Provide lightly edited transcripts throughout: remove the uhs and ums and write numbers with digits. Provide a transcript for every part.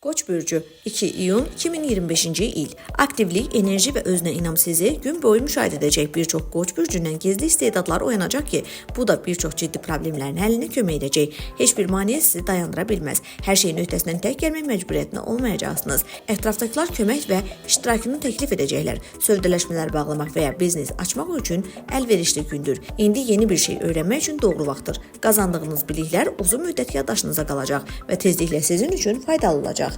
Koç bürcü 2 iyun 2025-ci il aktivlik, enerji və özünə inam sizi gün boyu müşahidə edəcək. Bir çox Koç bürcündən gizli istedadlar oyanacaq ki, bu da bir çox ciddi problemlərin həllinə kömək edəcək. Heç bir maneə sizi dayandıra bilməz. Hər şeyin öhdəsindən tək gəlmək məcburiyyətində olmayacaqsınız. Ətrafdakılar kömək və iştirakını təklif edəcəklər. Sövdələşmələr bağlamaq və ya biznes açmaq üçün əlverişli gündür. İndi yeni bir şey öyrənmək üçün doğru vaxtdır. Qazandığınız biliklər uzun müddət yaddaşınıza qalacaq və tezliklə sizin üçün faydalı olacaq.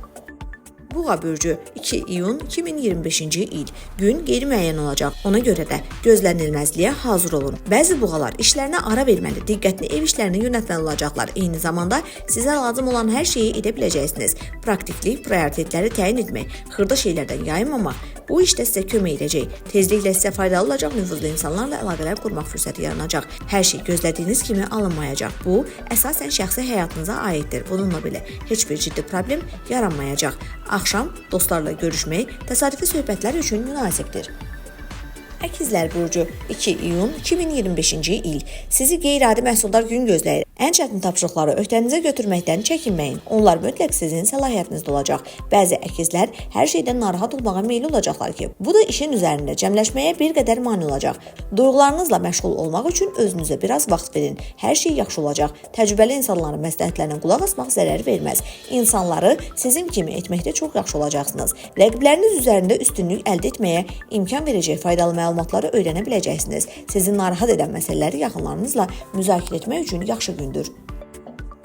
Boğa bürcü 2 iyun 2025-ci il gün qeyri-müəyyən olacaq. Ona görə də gözlənilməzliyə hazır olun. Bəzi boğalar işlərinə ara verməli, diqqətini ev işlərinə yönəltməli olacaqlar. Eyni zamanda sizə lazım olan hər şeyi edə biləcəksiniz. Praktiklik, prioritetləri təyin etmək, xırda şeylərdən yayınmamaq bu işdə sizə kömək edəcək. Tezliklə sizə faydalı olacaq nüfuzlu insanlarla əlaqələr qurmaq fürsəti yaranacaq. Hər şey gözlədiyiniz kimi alınmayacaq. Bu, əsasən şəxsi həyatınıza aiddir. Bununla belə heç bir ciddi problem yaranmayacaq. Axşam dostlarla görüşmək təsadüfi söhbətlər üçün münasibdir. Əkizlər bürcü 2 iyun 2025-ci il sizi qeyri-adi məhsuldar gün gözləyir. Ən çətin tapşırıqları öhdənizə götürməkdən çəkinməyin. Onlar mütləq sizin səlahiyyətinizdə olacaq. Bəzi əkizlər hər şeydən narahat olmağa meyilli olacaqlar ki, bu da işin üzərində cəmləşməyə bir qədər mane olacaq. Duyğularınızla məşğul olmaq üçün özünüzə biraz vaxt verin. Hər şey yaxşı olacaq. Təcrübəli insanların məsləhətlərinə qulaq asmaq zərər verməz. İnsanları sizin kimi etməkdə çox yaxşı olacaqsınız. Rəqibləriniz üzərində üstünlük əldə etməyə imkan verəcək faydalı məlumatları öyrənə biləcəksiniz. Sizi narahat edən məsələləri yaxınlarınızla müzakirə etmək üçün yaxşı gündür.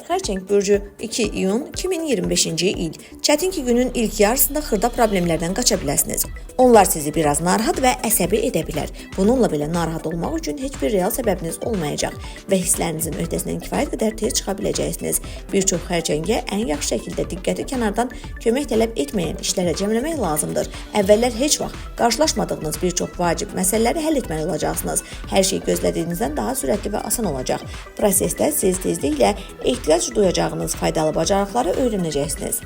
Xərçəng bürcü 2 iyun 2025-ci il çətin ki, günün ilk yarısında xırda problemlərdən qaça biləsiniz. Onlar sizi biraz narahat və əsəbi edə bilər. Bununla belə narahat olmaq üçün heç bir real səbəbiniz olmayacaq və hisslərinizin öhdəsindən kifayət qədər tez çıxa biləcəksiniz. Bir çox xərçəngə ən yaxşı şəkildə diqqəti kənardan kömək tələb etməyən işlərə cəmləmək lazımdır. Əvvəllər heç vaxt qarşılaşmadığınız bir çox vacib məsələləri həll etməli olacaqsınız. Hər şey gözlədiyinizdən daha sürətli və asan olacaq. Prosesdə siz tezliklə ehtiyac duyacağınız faydalı bacarıqları öyrənəcəksiniz.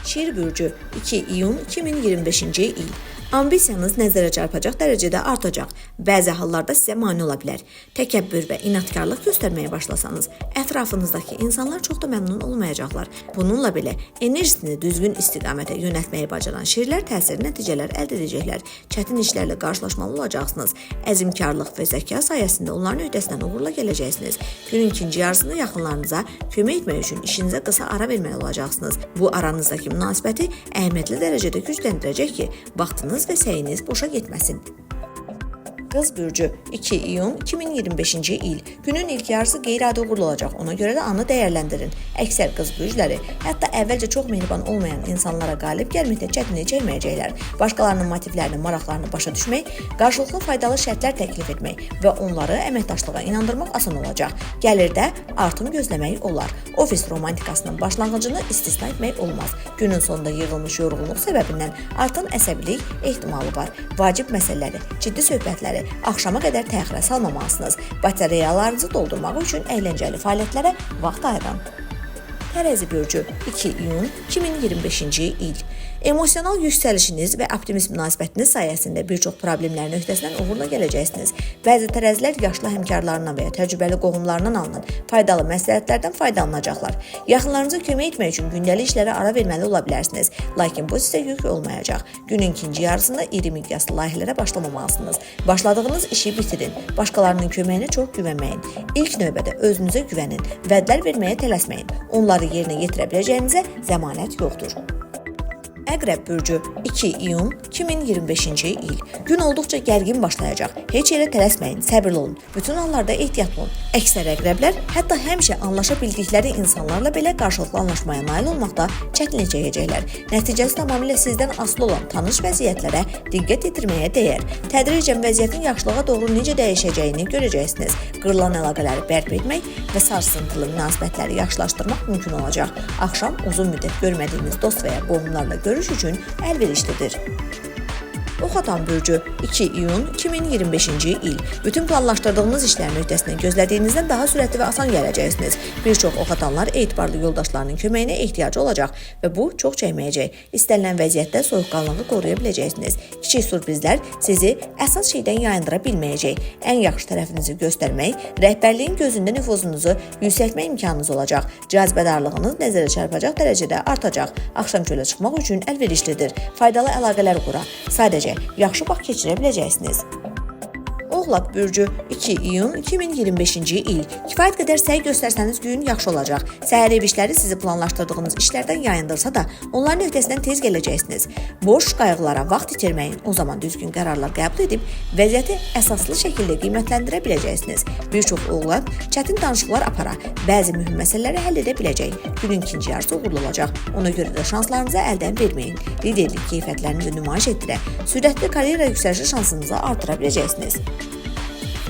Şir bürcü 2 iyun 2025-ci il ambisiyanız nəzərə çarpacaq dərəcədə artacaq. Bəzi hallarda sizə mane ola bilər. Təkəbbür və inadkarlıq göstərməyə başlasanız, ətrafınızdakı insanlar çox da məmnun olmayacaqlar. Bununla belə enerjisini düzgün istiqamətə yönəltməyi bacaran şirlər təsirli nəticələr əldə edəcəklər. Çətin işlərlə qarşılaşmalı olacaqsınız. Əzmkarlıq və zəka sayəsində onların öhdəsindən uğurla gələcəksiniz. Günün ikinci yarısında yaxınlarınıza kömək etmək üçün işinizə qısa ara verməli olacaqsınız. Bu aranızdakı münasibəti əhəmiyyətli dərəcədə gücləndirəcək ki, vaxtınız və səyiniz boşa getməsin. Qız bürcü 2 iyun 2025-ci il günün ilk yarısı qeyri-adi uğurlu olacaq. Ona görə də anı dəyərləndirin. Əksər qız bürcləri hətta əvvəlcə çox mehriban olmayan insanlara qalib gəlməkdə çətinlik çəkməyəcəklər. Başqalarının motivlərini, maraqlarını başa düşmək, qarşılıqlı faydalı şərtlər təklif etmək və onları əməkdaşlığa inandırmaq asan olacaq. Gəlirdə artım gözləmək olar. Ofis romantikasının başlanğıcını istisna etmək olmaz. Günün sonunda yığılmış yorğunluq səbəbindən artan əsəbilik ehtimalı var. Vacib məsələləri, ciddi söhbətləri axşama qədər təxirə salmamalısınız. Batareyalarınızı doldurmaq üçün əyləncəli fəaliyyətlərə vaxt ayırın. Tərəzi bürcü 2 iyun 2025-ci il emosional yüksəlişiniz və optimist münasibətiniz sayəsində bir çox problemlərin öhdəsindən uğurla gələcəksiniz. Bəzi tərəzilər yaşlı həmkarlarından və ya təcrübəli qohumlarından alınan faydalı məsləhətlərdən faydalanacaqlar. Yaxınlarınıza kömək etmək üçün gündəlik işlərə ara verməli ola bilərsiniz. Lakin bu sizə yük olmayacaq. Günün ikinci yarısında iri miqyaslı layihələrə başlamamalısınız. Başladığınız işi bitirin. Başqalarının köməyinə çox güvənməyin. İlk növbədə özünüzə güvənin. Vədlər verməyə tələsməyin. Onları yerinə yetirə biləcəyinizə zəmanət yoxdur. Əqrəb bürcü 2 iyun 2025-ci il gün olduqca gərgin başlayacaq. Heç yerə tələsməyin, səbirli olun. Bütün hallarda ehtiyatlı olun. Əksər əqrəblər hətta həmişə anlaşa bildikləri insanlarla belə qarşılıqlı anlaşmaya nail olmaqda çətinlik çəkəcəklər. Nəticəsi tamamilə sizdən asılı olan tanış vəziyyətlərə diqqət yetirməyə dəyər. Tədricən vəziyyətin yaxşılığa doğru necə dəyişəcəyini görəcəksiniz. Qırılan əlaqələri bərpa etmək və sarsıntılı münasibətləri yaxşılaşdırmaq mümkün olacaq. Axşam uzun müddət görmədiyiniz dost və ya qohumlarla görüş üçün əlverişlidir. Oxatan bürcü 2 iyun 2025-ci il. Bütün planlaşdırdığınız işlərin öhdəsindən gözlədiyinizdən daha sürətli və asan gələcəksiniz. Bir çox oxatanlar etibarlı yoldaşlarının köməyinə ehtiyacı olacaq və bu çox çəkməyəcək. İstənilən vəziyyətdə soyuqqanlılığı qoruya biləcəksiniz. Kiçik sürprizlər sizi əsas şeydən yayındıra bilməyəcək. Ən yaxşı tərəfinizi göstərmək, rəhbərliyin gözündə nüfuzunuzu yüksəltmək imkanınız olacaq. Cazibədarlığınız nəzərə çarpacaq dərəcədə artacaq. Axşam çölə çıxmaq üçün əlverişlidir. Faydalı əlaqələr qura. Sadəcə yaxşı vaxt keçirə biləcəksiniz. Oğlaq bürcü 2 iyun 2025-ci il. Kifayət qədər səy göstərsəniz gün yaxşı olacaq. Səhər ev işləri sizi planlaşdırdığınız işlərdən yayındırsa da, onların öhdəsindən tez gələcəksiniz. Boş qayğılara vaxt itirməyin. O zaman düzgün qərarlar qəbul edib vəziyyəti əsaslı şəkildə qiymətləndirə biləcəksiniz. Bir çox oğlaq çətin danışıqlar apara, bəzi mühüm məsələləri həll edə biləcək. Günün ikinci yarısı uğurlu olacaq. Ona görə də şanslarınızı əldən verməyin. Liderlik keyfiyyətlərini nümayiş etdirə, sürətli karyera yüksəlişi şansınızı artıra biləcəksiniz.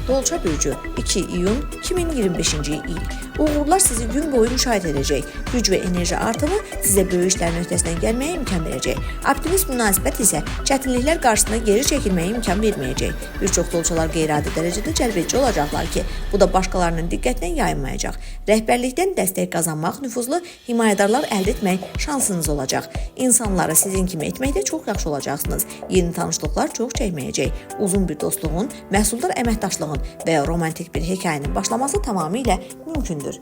Dolça bürcü 2 iyun 2025-ci il. Uğurlar sizi gün boyu müşahidə edəcək. Güc və enerji artımı sizə böyük işlərin öhdəsindən gəlməyə imkan verəcək. Optimist münasibət isə çətinliklər qarşısında geri çəkilməyə imkan verməyəcək. Bir çox dolçalar qeyri-adi dərəcədə cəlbedici olacaqlar ki, bu da başqalarının diqqətinə yayınmayacaq. Rəhbərlikdən dəstək qazanmaq, nüfuzlu himayədarlar əldə etmək şansınız olacaq. İnsanları sizin kimi etməkdə çox yaxşı olacaqsınız. Yeni tanışlıqlar çox çəkməyəcək. Uzun bir dostluğun, məhsuldar əməkdaşlığın və ya romantik bir hekayənin başlaması tamamilə mümkündür.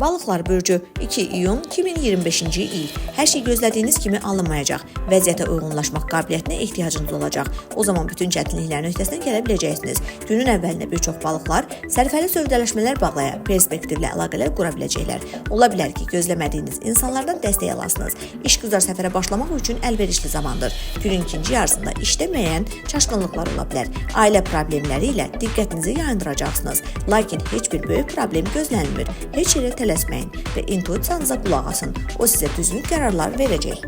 Balıqlar bürcü 2 iyun 2025-ci il. Hər şey gözlədiyiniz kimi alınmayacaq. Vəziyyətə uyğunlaşmaq qabiliyyətinə ehtiyacınız olacaq. O zaman bütün çətinliklərin öhdəsindən gələ biləcəksiniz. Günün əvvəlində bir çox balıqlar sərfəli sövdələşmələr bağlaya, perspektivli əlaqələr qura biləcəklər. Ola bilər ki, gözləmədiyiniz insanlardan dəstək alasınız. İşgüzar səfərə başlamaq üçün əlverişli zamandır. Günün ikinci yarısında işdə müəyyən çaşqınlıqlar ola bilər. Ailə problemləri ilə diqqətinizi yayındıracaqsınız. Lakin heç bir böyük problem gözlənilmir. Heç yerə tələsməyin və intuisiyanıza qulaq asın. O sizə düzgün qərarlar verəcək.